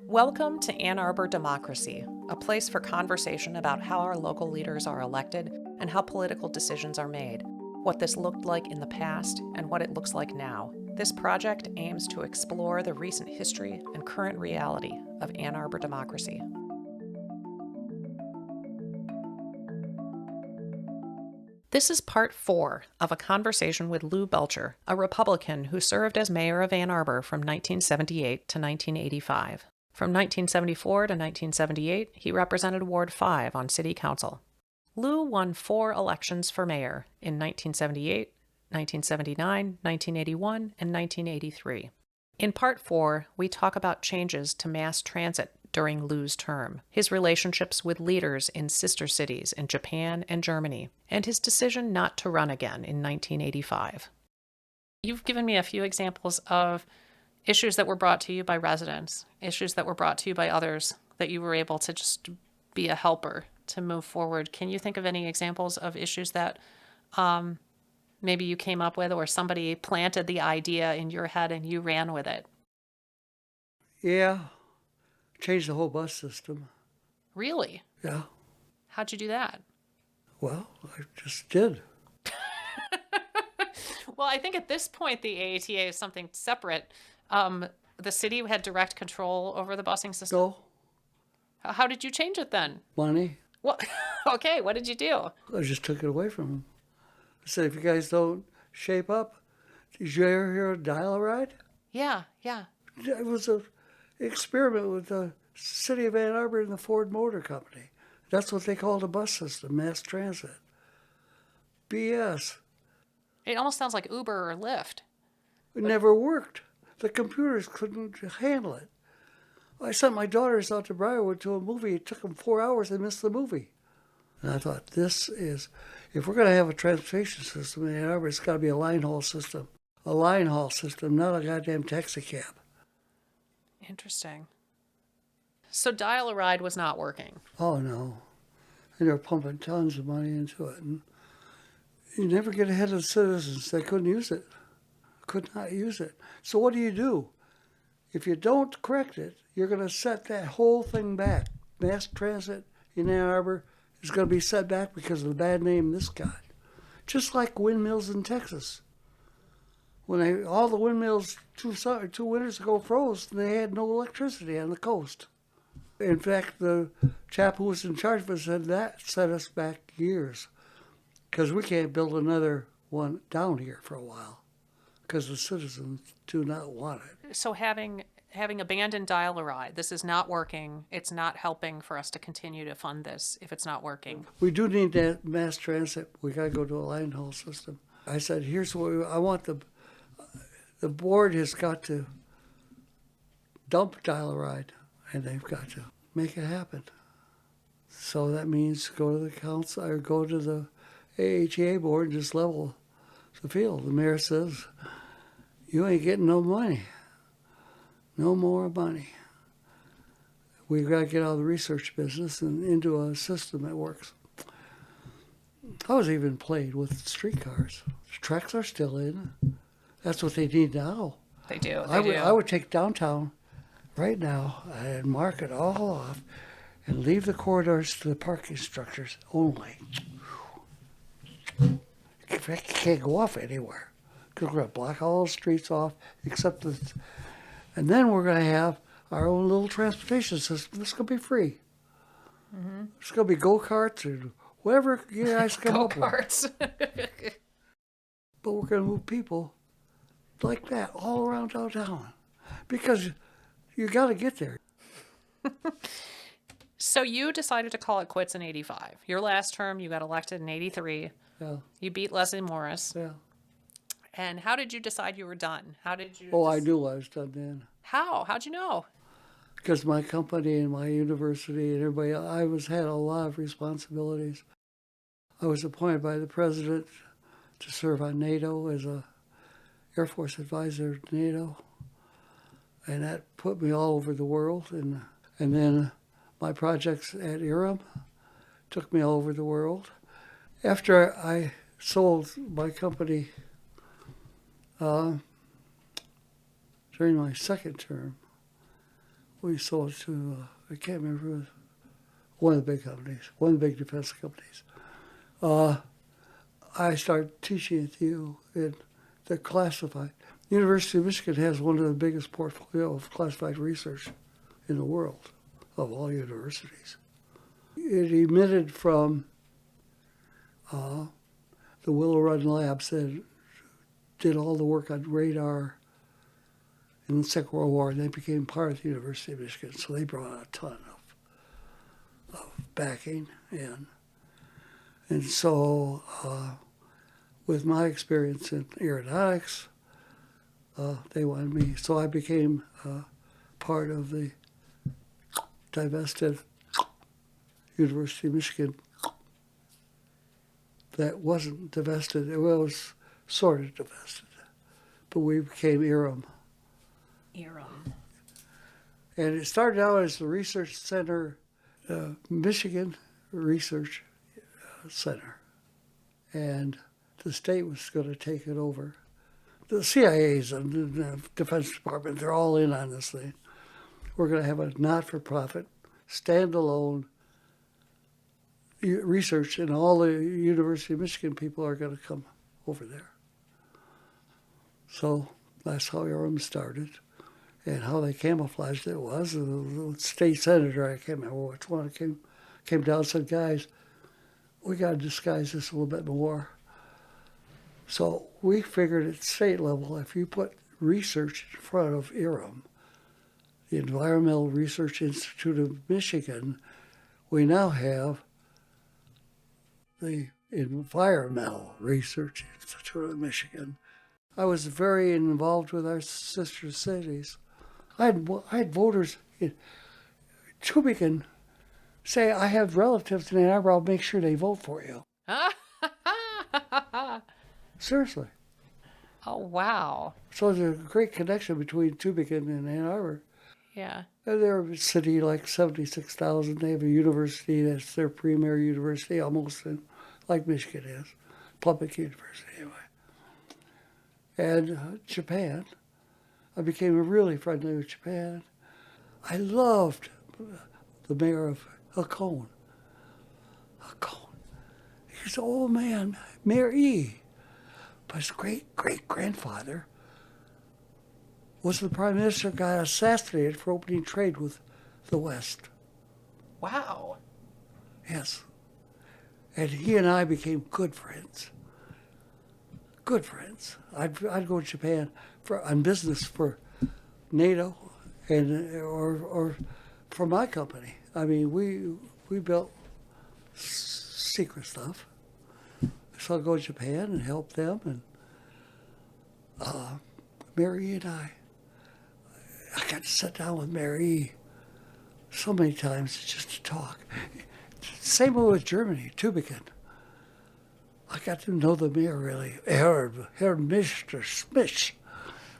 Welcome to Ann Arbor Democracy, a place for conversation about how our local leaders are elected and how political decisions are made, what this looked like in the past and what it looks like now. This project aims to explore the recent history and current reality of Ann Arbor democracy. This is part 4 of a conversation with Lou Belcher, a Republican who served as mayor of Ann Arbor from 1978 to 1985. From 1974 to 1978, he represented Ward 5 on City Council. Lou won 4 elections for mayor in 1978, 1979, 1981, and 1983. In part 4, we talk about changes to mass transit during Lou's term, his relationships with leaders in sister cities in Japan and Germany, and his decision not to run again in 1985. You've given me a few examples of issues that were brought to you by residents, issues that were brought to you by others, that you were able to just be a helper to move forward. Can you think of any examples of issues that maybe you came up with, or somebody planted the idea in your head and you ran with it? Yeah, changed the whole bus system. Really? Yeah. How'd you do that? Well, I just did. Well, I think at this point, the AATA is something separate. The city had direct control over the busing system. No How did you change it then? money. Well, okay, what did you do? I just took it away from them. I said, if you guys don't shape up, did you ever hear of dial-a-ride? Yeah. It was an experiment with the city of Ann Arbor and the Ford Motor Company. That's what they called a bus system, mass transit. BS. It almost sounds like Uber or Lyft. It never worked. The computers couldn't handle it. I sent my daughters out to Briarwood to a movie. It took them 4 hours. They missed the movie. And I thought, if we're going to have a transportation system in Ann Arbor, it's got to be a line haul system. A line haul system, not a goddamn taxi cab. Interesting. So dial-a-ride was not working. Oh, no. And they're pumping tons of money into it. And you never get ahead of the citizens. They couldn't use it. Could not use it. So what do? If you don't correct it, you're going to set that whole thing back. Mass transit in Ann Arbor is going to be set back because of the bad name this got. Just like windmills in Texas. When all the windmills 2 winters ago froze, they had no electricity on the coast. In fact, the chap who was in charge of us said that set us back years, because we can't build another one down here for a while, because the citizens do not want it. So having abandoned dial-a-ride, this is not working. It's not helping for us to continue to fund this if it's not working. We do need that mass transit. We got to go to a line haul system. I said, here's what I want. The board has got to dump dial-a-ride, and they've got to make it happen. So that means go to the council or go to the AHA board and just level the field. The mayor says, you ain't getting no money. No more money. We've got to get out of the research business and into a system that works. I was even played with streetcars. Tracks are still in. That's what they need now. They do. I would take downtown right now and mark it all off and leave the corridors to the parking structures only. You can't go off anywhere, because we're going to block all the streets off except and then we're going to have our own little transportation system. It's going to be free. Mm-hmm. It's going to be go-karts or whatever you guys come up with. Go-karts. But we're going to move people like that all around downtown, because you got to get there. So you decided to call it quits in 85. Your last term, you got elected in 83. Yeah. You beat Leslie Morris. Yeah. And how did you decide you were done? How did you? I knew I was done then. How? How'd you know? Because my company and my university and everybody, had a lot of responsibilities. I was appointed by the president to serve on NATO as a Air Force advisor to NATO, and that put me all over the world. And then my projects at IRM took me all over the world. After I sold my company during my second term, we sold to, I can't remember, it was one of the big companies, one of the big defense companies. I started teaching at U in the classified. University of Michigan has one of the biggest portfolio of classified research in the world of all universities. It emitted from the Willow Run Labs that did all the work on radar in the Second World War, and they became part of the University of Michigan. So they brought a ton of backing in. And so with my experience in aeronautics, they wanted me. So I became part of the divested University of Michigan that wasn't divested. It was sort of divested, but we became IRM. IRM. And it started out as the Research Center, Michigan Research Center. And the state was going to take it over. The CIAs and the Defense Department, they're all in on this thing. We're going to have a not-for-profit, standalone research, and all the University of Michigan people are going to come over there. So that's how IRM started. And how they camouflaged it was, the state senator, I can't remember which one, came down and said, guys, we got to disguise this a little bit more. So we figured at state level, if you put research in front of IRM, the Environmental Research Institute of Michigan, we now have the Environmental Research Institute of Michigan. I was very involved with our sister cities. I had voters in Tübingen say, I have relatives in Ann Arbor, I'll make sure they vote for you. Seriously. Oh, wow. So there's a great connection between Tübingen and Ann Arbor. Yeah. And they're a city like 76,000. They have a university that's their premier university, almost like Michigan is, public university anyway. And Japan, I became really friendly with Japan. I loved the mayor of Hakone. He's an old man, Mayor E. But his great-great-grandfather was the prime minister who got assassinated for opening trade with the West. Wow. Yes. And he and I became good friends. Good friends. I'd go to Japan on business for NATO and or for my company. I mean, we built secret stuff. So I'd go to Japan and help them. And Mary and I got to sit down with Mary so many times just to talk. Same with Germany, Tübingen. I got to know the mayor really. Herr Mr. Smith,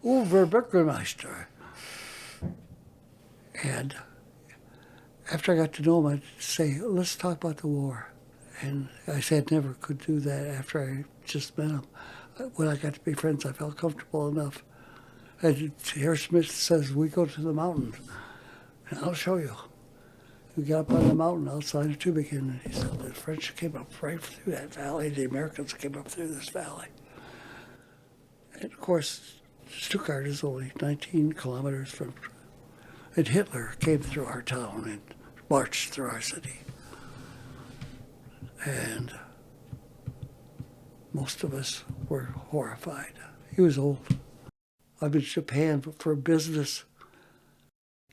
Oberbürgermeister. And after I got to know him, I'd say, let's talk about the war. And I said never could do that after I just met him. When I got to be friends, I felt comfortable enough. And Herr Smith says, we go to the mountains, and I'll show you. We got up on the mountain outside of Tübingen, and he said the French came up right through that valley. The Americans came up through this valley. And of course, Stuttgart is only 19 kilometers from, and Hitler came through our town and marched through our city. And most of us were horrified. He was old. I've been to Japan for business,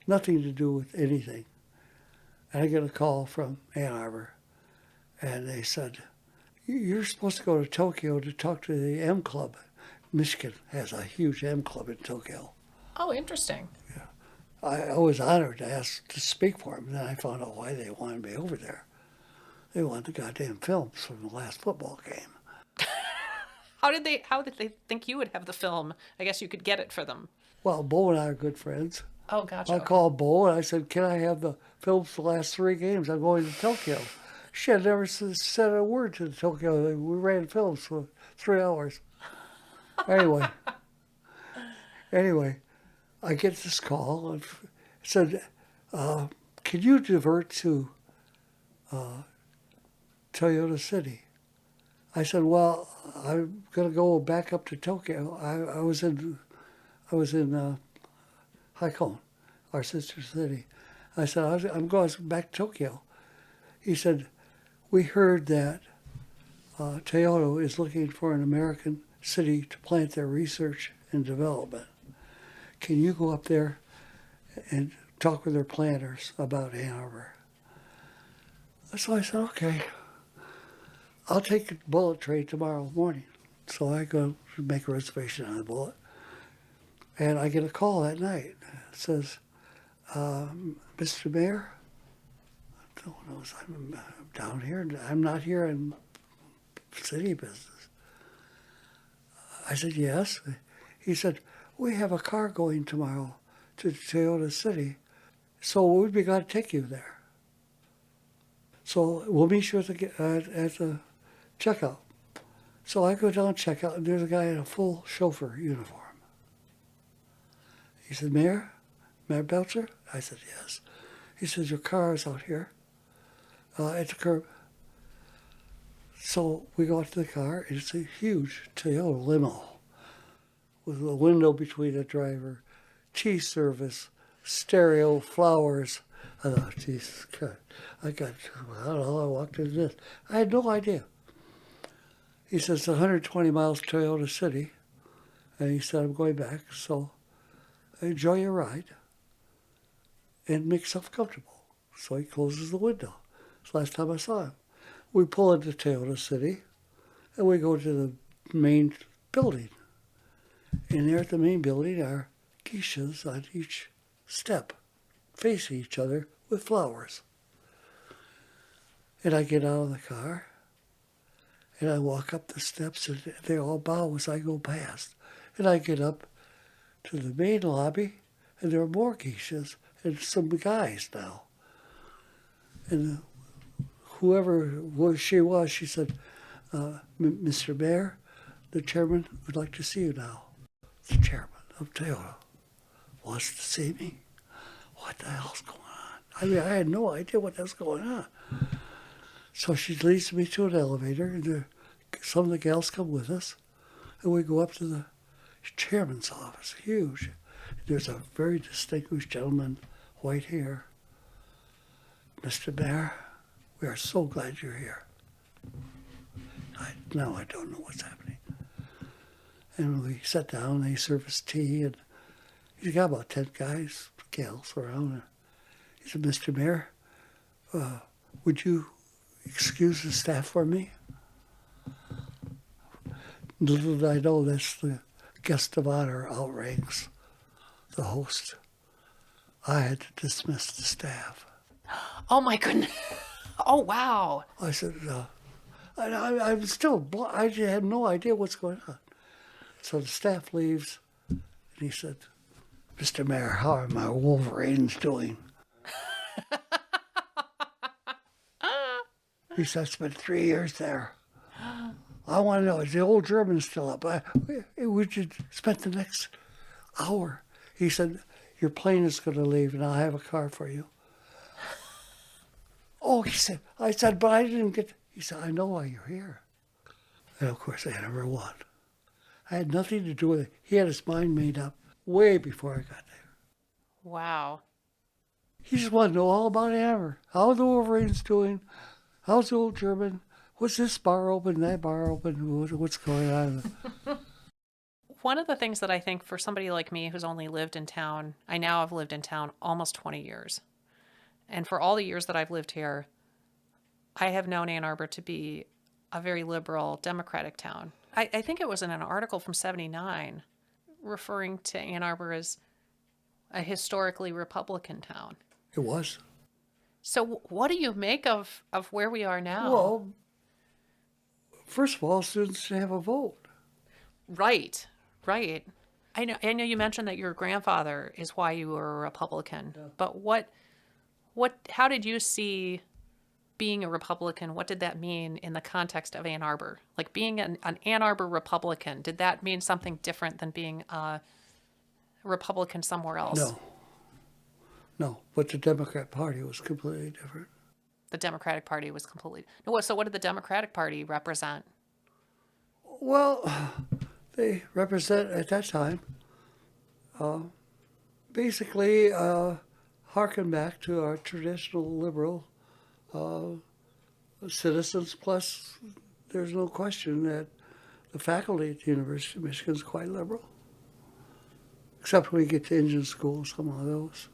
nothing to do with anything. And I get a call from Ann Arbor, and they said, you're supposed to go to Tokyo to talk to the M Club. Michigan has a huge M Club in Tokyo. Oh, interesting. Yeah. I was honored to ask to speak for them, and then I found out why they wanted me over there. They wanted the goddamn films from the last football game. How did they think you would have the film? I guess you could get it for them. Well, Bo and I are good friends. Oh, gotcha. I called Bo and I said, can I have the films for the last 3 games? I'm going to Tokyo. She had never said a word to Tokyo. We ran films for 3 hours. Anyway, I get this call and it said, can you divert to Toyota City? I said, well, I'm going to go back up to Tokyo. I was in Haikon, our sister city. I said, I'm going back to Tokyo. He said, we heard that Toyota is looking for an American city to plant their research and development. Can you go up there and talk with their planners about Ann Arbor? So I said, okay, I'll take a bullet train tomorrow morning. So I go to make a reservation on the bullet. And I get a call that night. It says, Mr. Mayor, I don't know, I'm down here. I'm not here in city business. I said, yes. He said, we have a car going tomorrow to Toyota City, so we'd be glad to take you there. So we'll meet you at the checkout. So I go down checkout, and there's a guy in a full chauffeur uniform. He said, Mayor Belcher? I said, yes. He said, your car is out here at the curb. So we go out to the car, and it's a huge Toyota limo with a window between the driver, tea service, stereo, flowers. I thought, Jesus Christ, I don't know how I walked into this. I had no idea. He says, 120 miles to Toyota City. And he said, I'm going back, so enjoy your ride and make yourself comfortable. So he closes the window. It's the last time I saw him. We pull into Toyota City, and we go to the main building. And there at the main building are geishas on each step, facing each other with flowers. And I get out of the car, and I walk up the steps, and they all bow as I go past. And I get up to the main lobby, and there are more geishas and some guys now. And whoever she was, she said, Mr. Mayor, the chairman would like to see you now. The chairman of Toyota wants to see me. What the hell's going on? I mean, I had no idea what was going on. So she leads me to an elevator, and some of the gals come with us, and we go up to the chairman's office, huge. There's a very distinguished gentleman, white hair. Mr. Mayor, we are so glad you're here. Now I don't know what's happening. And we sat down, they served us tea, and he's got about 10 guys, gals around. He said, Mr. Mayor, would you excuse the staff for me? Little did I know that's the guest of honor outranks the host. I had to dismiss the staff. Oh my goodness. Oh, wow. I said, I'm still, I had no idea what's going on. So the staff leaves, and he said, Mr. Mayor, how are my Wolverines doing? He said, I spent 3 years there. I want to know, is the old German still up? We should spend the next hour. He said, your plane is going to leave, and I'll have a car for you. Oh, he said, I said, but I didn't get, he said, I know why you're here. And of course, I never won. I had nothing to do with it. He had his mind made up way before I got there. Wow. He just wanted to know all about Ann Arbor. How are the Wolverines doing? How's the old German? What's this bar open, that bar open? What's going on? One of the things that I think for somebody like me who's only lived in town, I now have lived in town almost 20 years. And for all the years that I've lived here, I have known Ann Arbor to be a very liberal, democratic town. I think it was in an article from 79 referring to Ann Arbor as a historically Republican town. It was. So what do you make of where we are now? Well, first of all, students should have a vote. Right. I know you mentioned that your grandfather is why you were a Republican, yeah. But how did you see being a Republican? What did that mean in the context of Ann Arbor? Like being an Ann Arbor Republican, did that mean something different than being a Republican somewhere else? No. No, but the Democrat Party was completely different. The Democratic Party was completely... No, so what did the Democratic Party represent? Well, they represent, at that time, basically harken back to our traditional liberal citizens. Plus, there's no question that the faculty at the University of Michigan is quite liberal, except when you get to engine school, some of those.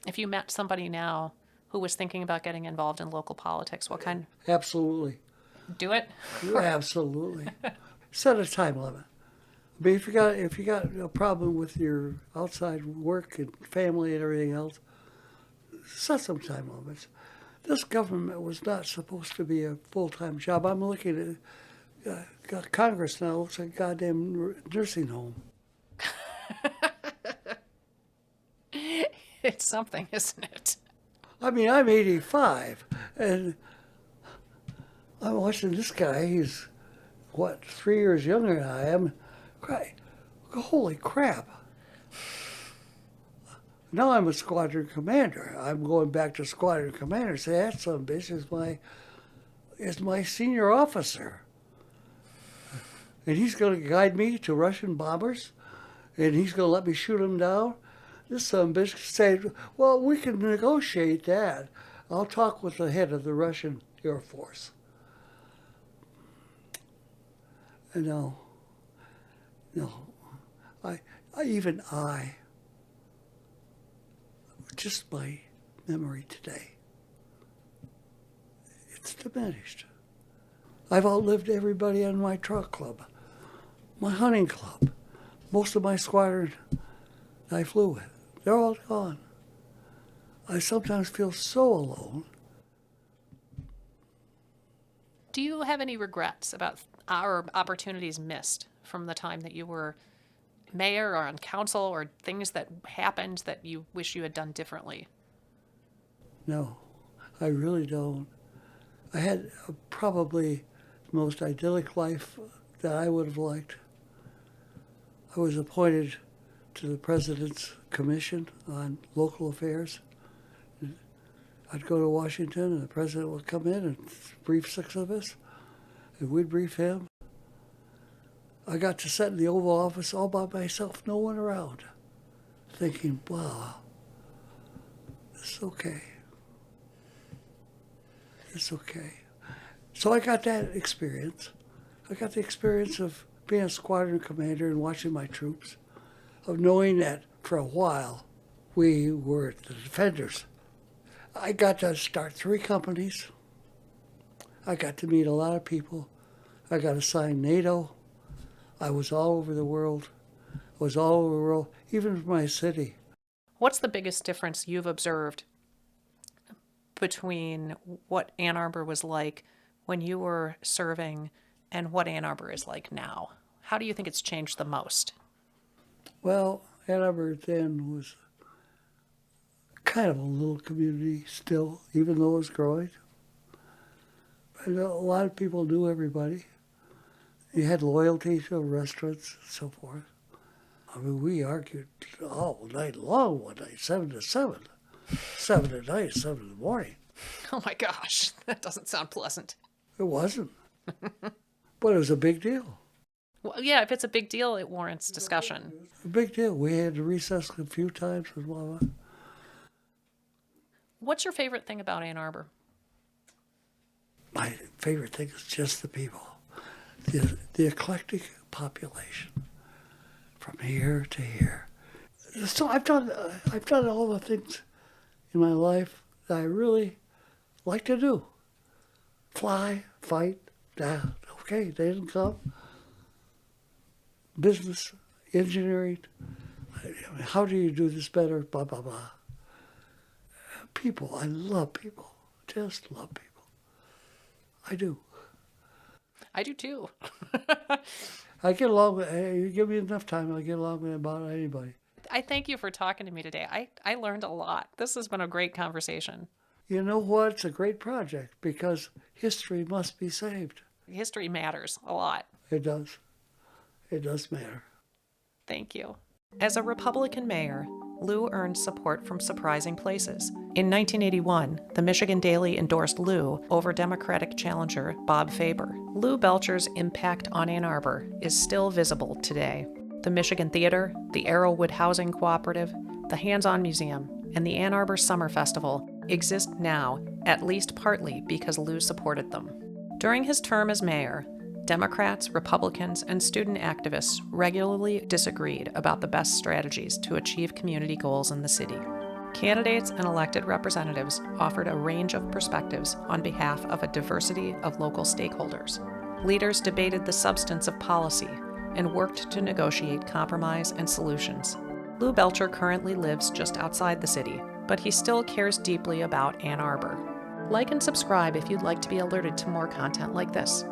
If you met somebody now who was thinking about getting involved in local politics, what kind? Absolutely. Do it? Absolutely. Set a time limit. I mean, if you got a problem with your outside work and family and everything else, set some time limits. This government was not supposed to be a full-time job. I'm looking at Congress now. It looks like a goddamn nursing home. It's something, isn't it? I mean, I'm 85, and I'm watching this guy. He's, 3 years younger than I am. Holy crap. Now I'm a squadron commander. I'm going back to squadron commander. Say, that son of a bitch is my senior officer. And he's going to guide me to Russian bombers, and he's going to let me shoot them down. This son of a bitch said, well, we can negotiate that. I'll talk with the head of the Russian Air Force. And no, just my memory today, it's diminished. I've outlived everybody in my truck club, my hunting club, most of my squadron I flew with. They're all gone. I sometimes feel so alone. Do you have any regrets about our opportunities missed from the time that you were mayor or on council, or things that happened that you wish you had done differently? No, I really don't. I had probably the most idyllic life that I would have liked. I was appointed to the President's Commission on Local Affairs. I'd go to Washington, and the President would come in and brief 6 of us, and we'd brief him. I got to sit in the Oval Office all by myself, no one around, thinking, wow, it's okay. It's okay. So I got that experience. I got the experience of being a squadron commander and watching my troops, of knowing that for a while we were the defenders. I got to start 3 companies. I got to meet a lot of people. I got assigned NATO. I was all over the world. Even from my city. What's the biggest difference you've observed between what Ann Arbor was like when you were serving and what Ann Arbor is like now? How do you think it's changed the most? Well, Ann Arbor then was kind of a little community still, even though it was growing. And a lot of people knew everybody. You had loyalty to restaurants and so forth. I mean, we argued all night long one night, 7 to 7. 7 at night, 7 in the morning. Oh my gosh, that doesn't sound pleasant. It wasn't. But it was a big deal. Well, yeah, if it's a big deal, it warrants discussion. A big deal. We had to recess a few times and blah, blah. What's your favorite thing about Ann Arbor? My favorite thing is just the people. The eclectic population from here to here. So I've done all the things in my life that I really like to do. Fly, fight, okay, they didn't come. Business, engineering, how do you do this better, blah, blah, blah. People, I love people, just love people. I do. I do too. I get along with, you give me enough time, I'll get along with about anybody. I thank you for talking to me today. I learned a lot. This has been a great conversation. You know what? It's a great project because history must be saved. History matters a lot. It does. It does matter. Thank you. As a Republican mayor, Lou earned support from surprising places. In 1981, the Michigan Daily endorsed Lou over Democratic challenger Bob Faber. Lou Belcher's impact on Ann Arbor is still visible today. The Michigan Theater, the Arrowwood Housing Cooperative, the Hands-On Museum, and the Ann Arbor Summer Festival exist now, at least partly because Lou supported them. During his term as mayor, Democrats, Republicans, and student activists regularly disagreed about the best strategies to achieve community goals in the city. Candidates and elected representatives offered a range of perspectives on behalf of a diversity of local stakeholders. Leaders debated the substance of policy and worked to negotiate compromise and solutions. Lou Belcher currently lives just outside the city, but he still cares deeply about Ann Arbor. Like and subscribe if you'd like to be alerted to more content like this.